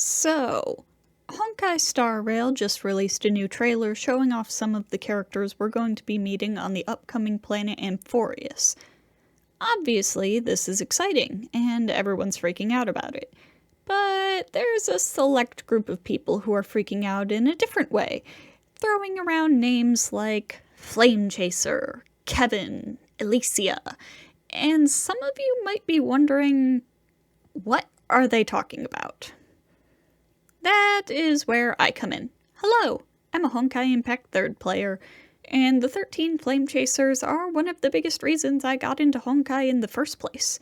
So, Honkai Star Rail just released a new trailer showing off some of the characters we're going to be meeting on the upcoming planet Amphoreus. Obviously, this is exciting, and everyone's freaking out about it. But there's a select group of people who are freaking out in a different way, throwing around names like Flame Chaser, Kevin, Elysia, and some of you might be wondering, what are they talking about? That is where I come in. Hello, I'm a Honkai Impact 3rd player, and the 13 Flame Chasers are one of the biggest reasons I got into Honkai in the first place.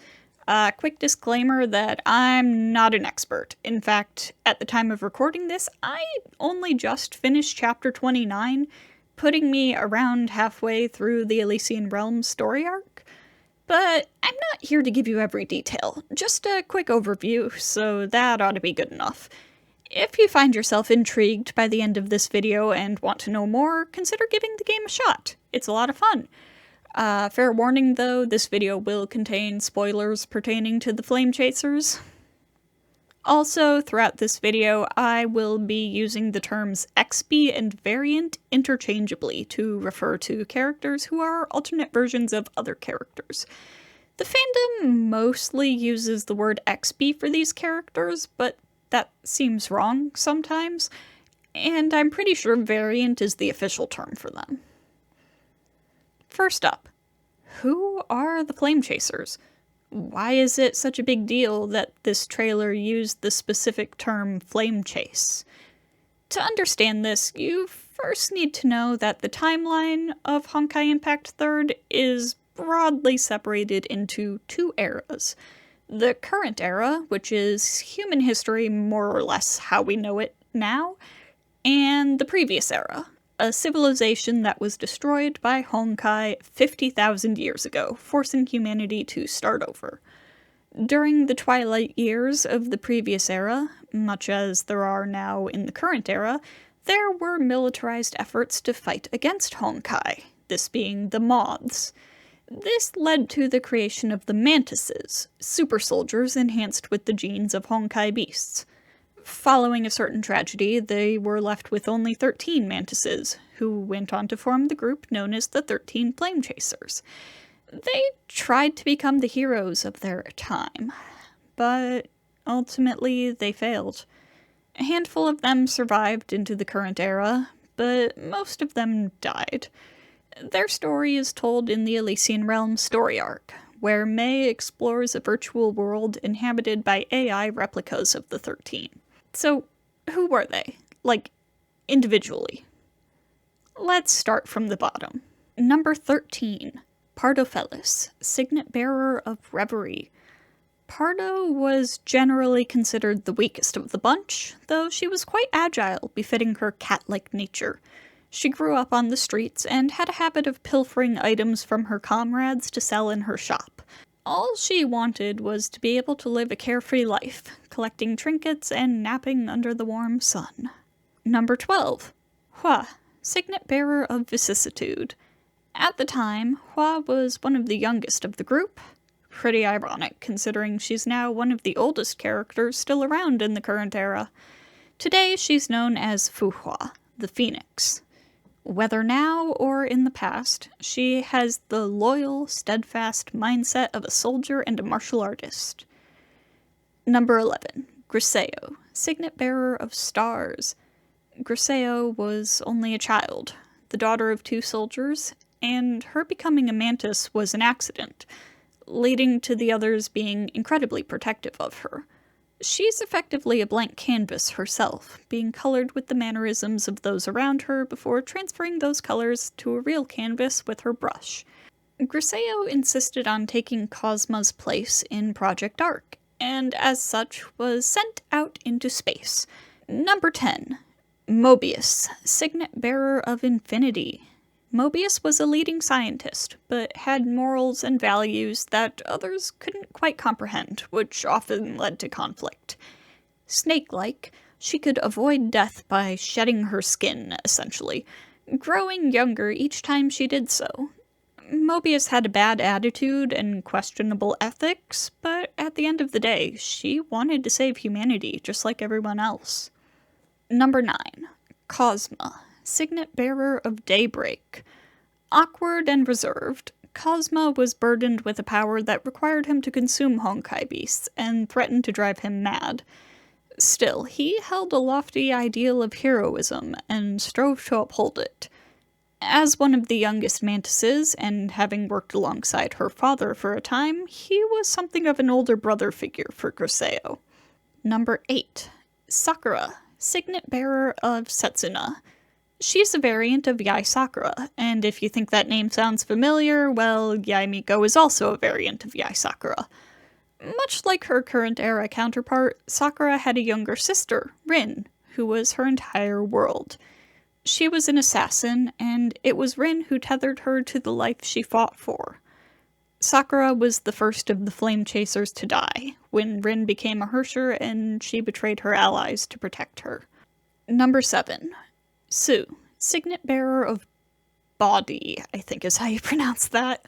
Quick disclaimer that I'm not an expert. In fact, at the time of recording this, I only just finished Chapter 29, putting me around halfway through the Elysian Realms story arc. But I'm not here to give you every detail, just a quick overview, so that ought to be good enough. If you find yourself intrigued by the end of this video and want to know more, consider giving the game a shot. It's a lot of fun. Fair warning though, this video will contain spoilers pertaining to the Flame Chasers. Also, throughout this video, I will be using the terms XP and variant interchangeably to refer to characters who are alternate versions of other characters. The fandom mostly uses the word XP for these characters, but that seems wrong sometimes, and I'm pretty sure variant is the official term for them. First up, who are the Flame Chasers? Why is it such a big deal that this trailer used the specific term Flame Chase? To understand this, you first need to know that the timeline of Honkai Impact 3rd is broadly separated into two eras. The current era, which is human history more or less how we know it now, and the previous era, a civilization that was destroyed by Honkai 50,000 years ago, forcing humanity to start over. During the twilight years of the previous era, much as there are now in the current era, there were militarized efforts to fight against Honkai, this being the Moths. This led to the creation of the Mantises, super soldiers enhanced with the genes of Honkai beasts. Following a certain tragedy, they were left with only 13 Mantises, who went on to form the group known as the 13 Flame Chasers. They tried to become the heroes of their time, but ultimately they failed. A handful of them survived into the current era, but most of them died. Their story is told in the Elysian Realms story arc, where May explores a virtual world inhabited by AI replicas of the 13. So, who were they? Like, individually. Let's start from the bottom. Number 13, Pardofelis, Signet Bearer of Reverie. Pardo was generally considered the weakest of the bunch, though she was quite agile, befitting her cat-like nature. She grew up on the streets and had a habit of pilfering items from her comrades to sell in her shop. All she wanted was to be able to live a carefree life, collecting trinkets and napping under the warm sun. Number 12. Hua, Signet Bearer of Vicissitude. At the time, Hua was one of the youngest of the group. Pretty ironic, considering she's now one of the oldest characters still around in the current era. Today, she's known as Fuhua, the Phoenix. Whether now or in the past, she has the loyal, steadfast mindset of a soldier and a martial artist. Number 11. Griseo, Signet Bearer of Stars. Griseo was only a child, the daughter of 2 soldiers, and her becoming a mantis was an accident, leading to the others being incredibly protective of her. She's effectively a blank canvas herself, being colored with the mannerisms of those around her before transferring those colors to a real canvas with her brush. Griseo insisted on taking Cosma's place in Project Arc, and as such was sent out into space. Number 10. Mobius, Signet Bearer of Infinity. Mobius was a leading scientist, but had morals and values that others couldn't quite comprehend, which often led to conflict. Snake-like, she could avoid death by shedding her skin, essentially, growing younger each time she did so. Mobius had a bad attitude and questionable ethics, but at the end of the day, she wanted to save humanity just like everyone else. Number 9. Cosma, signet bearer of daybreak. Awkward and reserved, Cosma was burdened with a power that required him to consume Honkai beasts and threatened to drive him mad. Still, he held a lofty ideal of heroism and strove to uphold it. As one of the youngest mantises, and having worked alongside her father for a time, he was something of an older brother figure for Griseo. Number 8. Sakura, signet bearer of Setsuna. She's a variant of Yae Sakura, and if you think that name sounds familiar, well, Yae Miko is also a variant of Yae Sakura. Much like her current-era counterpart, Sakura had a younger sister, Rin, who was her entire world. She was an assassin, and it was Rin who tethered her to the life she fought for. Sakura was the first of the Flame Chasers to die, when Rin became a Hersher and she betrayed her allies to protect her. Number 7. Sue, signet bearer of Body, I think is how you pronounce that.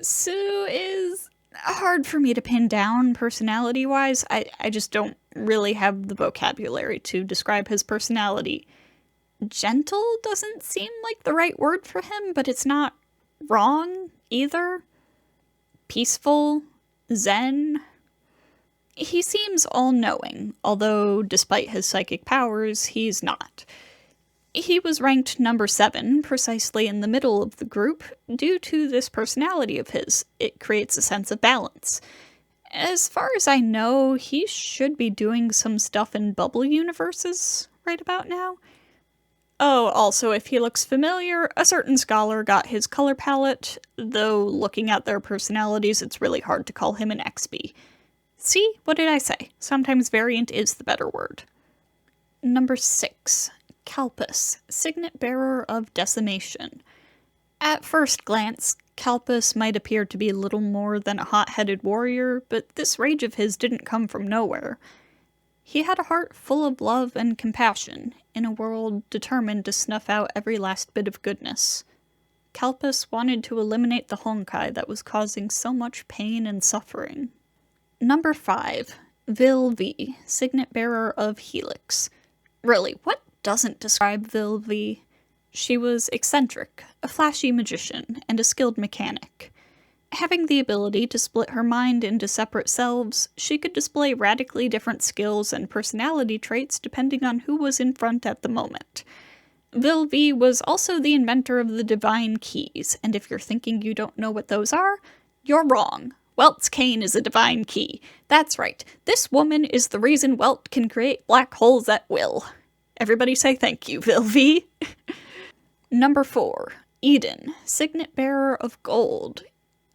Sue is hard for me to pin down personality-wise. I just don't really have the vocabulary to describe his personality. Gentle doesn't seem like the right word for him, but it's not wrong either. Peaceful, zen. He seems all-knowing, although despite his psychic powers, he's not. He was ranked number 7, precisely in the middle of the group, due to this personality of his. It creates a sense of balance. As far as I know, he should be doing some stuff in bubble universes right about now. Oh, also, if he looks familiar, a certain scholar got his color palette, though looking at their personalities, it's really hard to call him an XB. See? What did I say? Sometimes variant is the better word. Number 6. Kalpus, signet bearer of decimation. At first glance, Kalpus might appear to be little more than a hot-headed warrior, but this rage of his didn't come from nowhere. He had a heart full of love and compassion, in a world determined to snuff out every last bit of goodness. Kalpus wanted to eliminate the Honkai that was causing so much pain and suffering. Number 5. Vil V, signet bearer of Helix. Really, what doesn't describe Vil V? She was eccentric, a flashy magician, and a skilled mechanic. Having the ability to split her mind into separate selves, she could display radically different skills and personality traits depending on who was in front at the moment. Vil V was also the inventor of the Divine Keys, and if you're thinking you don't know what those are, you're wrong. Welt's cane is a divine key. That's right, this woman is the reason Welt can create black holes at will. Everybody say thank you, Vil V. Number 4. Eden, signet bearer of gold.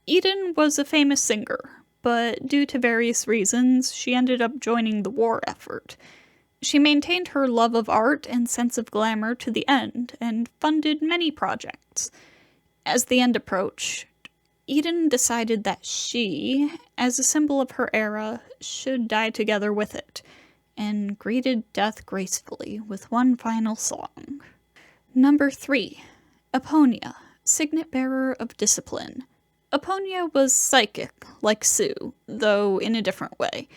Eden was a famous singer, but due to various reasons, she ended up joining the war effort. She maintained her love of art and sense of glamour to the end, and funded many projects. As the end approached, Eden decided that she, as a symbol of her era, should die together with it, and greeted death gracefully with one final song. Number 3. Aponia, signet bearer of discipline. Aponia was psychic, like Sue, though in a different way.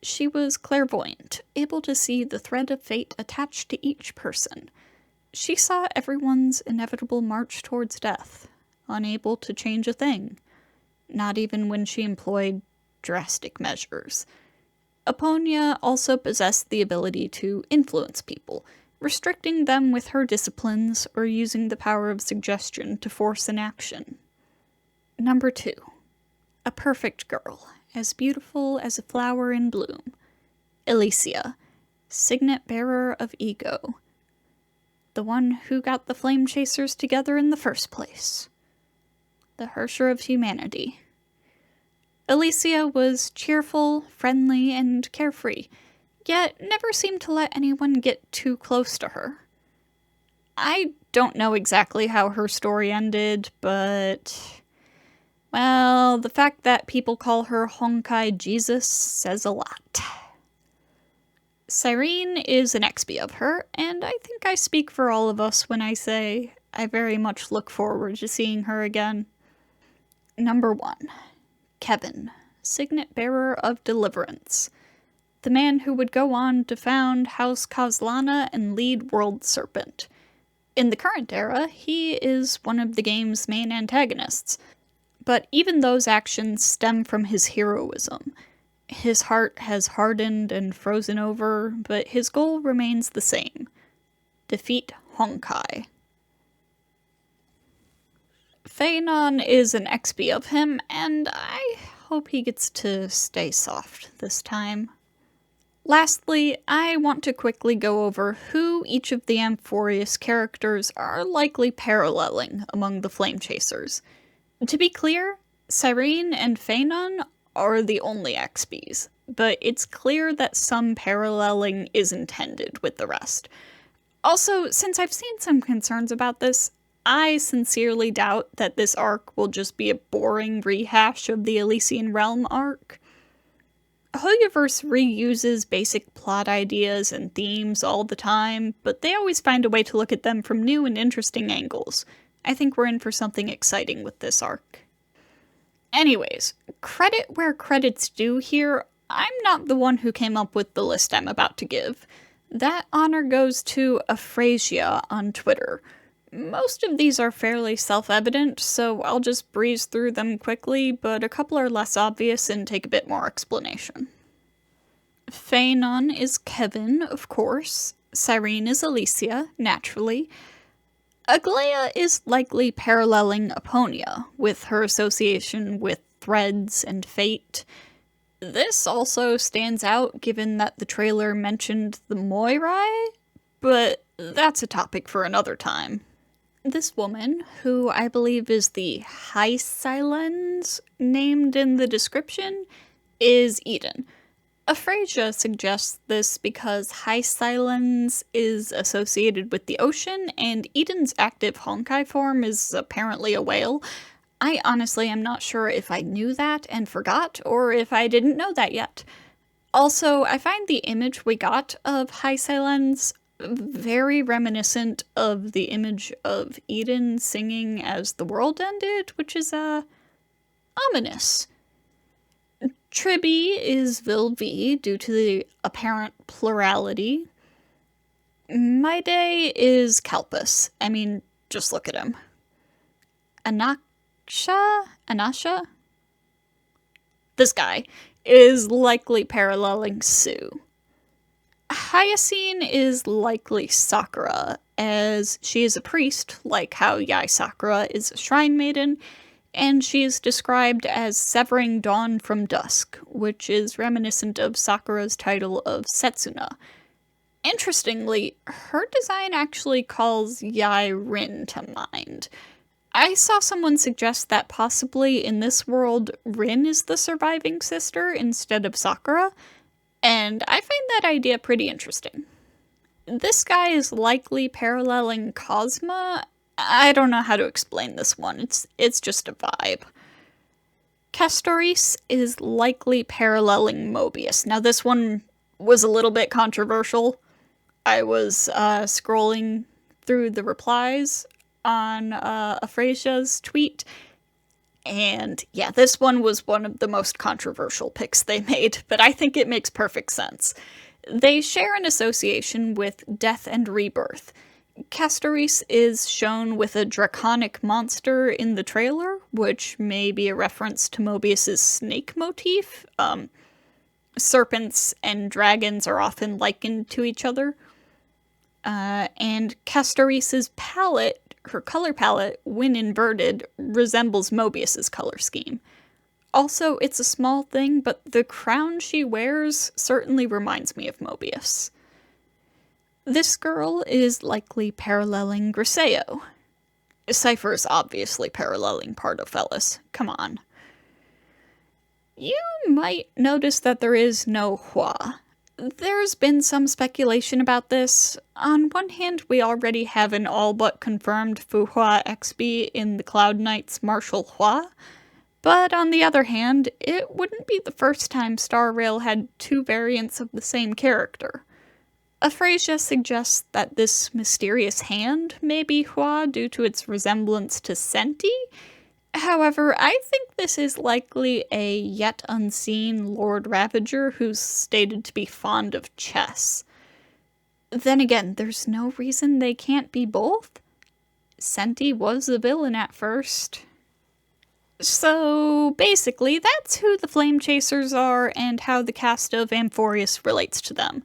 She was clairvoyant, able to see the thread of fate attached to each person. She saw everyone's inevitable march towards death, unable to change a thing, not even when she employed drastic measures. Aponia also possessed the ability to influence people, restricting them with her disciplines or using the power of suggestion to force an action. Number 2. A perfect girl, as beautiful as a flower in bloom. Elysia, signet bearer of ego. The one who got the Flame Chasers together in the first place. The Hersher of humanity. Elysia was cheerful, friendly, and carefree, yet never seemed to let anyone get too close to her. I don't know exactly how her story ended, but well, the fact that people call her Honkai Jesus says a lot. Cyrene is an XP of her, and I think I speak for all of us when I say I very much look forward to seeing her again. Number 1. Kevin, signet bearer of deliverance. The man who would go on to found House Kozlana and lead World Serpent. In the current era, he is one of the game's main antagonists, but even those actions stem from his heroism. His heart has hardened and frozen over, but his goal remains the same: defeat Honkai. Phaenon is an XP of him, and I hope he gets to stay soft this time. Lastly, I want to quickly go over who each of the Amphoreus characters are likely paralleling among the Flame Chasers. To be clear, Cyrene and Phaenon are the only XPs, but it's clear that some paralleling is intended with the rest. Also, since I've seen some concerns about this, I sincerely doubt that this arc will just be a boring rehash of the Elysian Realm arc. Hoyoverse reuses basic plot ideas and themes all the time, but they always find a way to look at them from new and interesting angles. I think we're in for something exciting with this arc. Anyways, credit where credit's due here. I'm not the one who came up with the list I'm about to give. That honor goes to Aphrasia on Twitter. Most of these are fairly self-evident, so I'll just breeze through them quickly, but a couple are less obvious and take a bit more explanation. Phaenon is Kevin, of course. Cyrene is Alicia, naturally. Aglaia is likely paralleling Aponia, with her association with threads and fate. This also stands out given that the trailer mentioned the Moirai, but that's a topic for another time. This woman, who I believe is the Hysilens named in the description, is Eden. Aphrasia suggests this because Hysilens is associated with the ocean, and Eden's active Honkai form is apparently a whale. I honestly am not sure if I knew that and forgot, or if I didn't know that yet. Also, I find the image we got of Hysilens very reminiscent of the image of Eden singing as the world ended, which is, ominous. Tribby is Vilvi due to the apparent plurality. Maide is Kalpus. I mean, just look at him. Anasha? This guy is likely paralleling Sue. Hyacine is likely Sakura, as she is a priest, like how Yae Sakura is a shrine maiden, and she is described as severing dawn from dusk, which is reminiscent of Sakura's title of Setsuna. Interestingly, her design actually calls Yae Rin to mind. I saw someone suggest that possibly in this world, Rin is the surviving sister instead of Sakura, and I find that idea pretty interesting. This guy is likely paralleling Cosma. I don't know how to explain this one, it's just a vibe. Castoris is likely paralleling Mobius. Now this one was a little bit controversial. I was scrolling through the replies on Aphrasia's tweet, and yeah, this one was one of the most controversial picks they made, but I think it makes perfect sense. They share an association with death and rebirth. Castoris is shown with a draconic monster in the trailer, which may be a reference to Mobius's snake motif. Serpents and dragons are often likened to each other. And Castoris's palette, her color palette, when inverted, resembles Mobius's color scheme. Also, it's a small thing, but the crown she wears certainly reminds me of Mobius. This girl is likely paralleling Griseo. Cypher is obviously paralleling Pardofelis. Come on. You might notice that there is no Hua. There's been some speculation about this. On one hand, we already have an all-but confirmed Fuhua XB in the Cloud Knight's Martial Hua, but on the other hand, it wouldn't be the first time Star Rail had two variants of the same character. Aphrasia suggests that this mysterious hand may be Hua due to its resemblance to Senti, However, I think this is likely a yet unseen Lord Ravager who's stated to be fond of chess. Then again, there's no reason they can't be both. Senti was a villain at first. So basically, that's who the Flame Chasers are and how the cast of Amphoreus relates to them.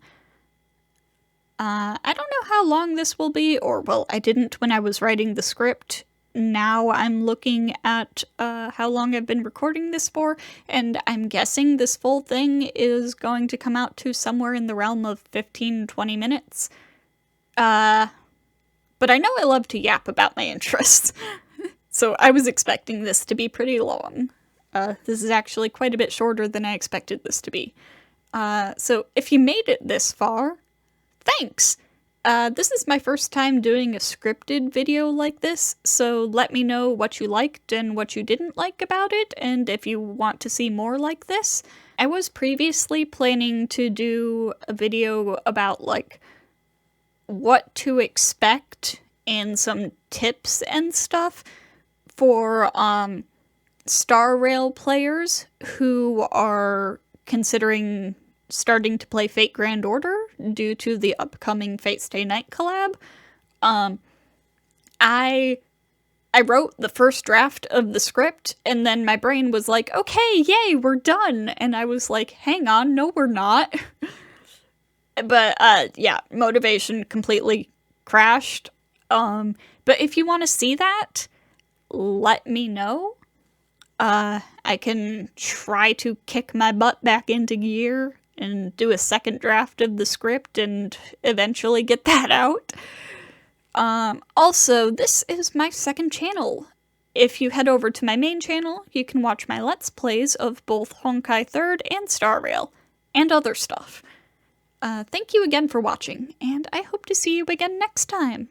I don't know how long this will be, or well, I didn't when I was writing the script. Now I'm looking at how long I've been recording this for, and I'm guessing this full thing is going to come out to somewhere in the realm of 15-20 minutes. But I know I love to yap about my interests, so I was expecting this to be pretty long. This is actually quite a bit shorter than I expected this to be. So if you made it this far, thanks! This is my first time doing a scripted video like this, so let me know what you liked and what you didn't like about it, and if you want to see more like this. I was previously planning to do a video about, like, what to expect and some tips and stuff for, Star Rail players who are considering starting to play Fate Grand Order due to the upcoming Fate Stay Night collab. I wrote the first draft of the script, and then my brain was like, okay, yay, we're done. And I was like, hang on, no, we're not. But, yeah, motivation completely crashed. But if you want to see that, let me know. I can try to kick my butt back into gear and do a second draft of the script and eventually get that out. Also, this is my second channel. If you head over to my main channel, you can watch my Let's Plays of both Honkai 3rd and Star Rail, and other stuff. Thank you again for watching, and I hope to see you again next time.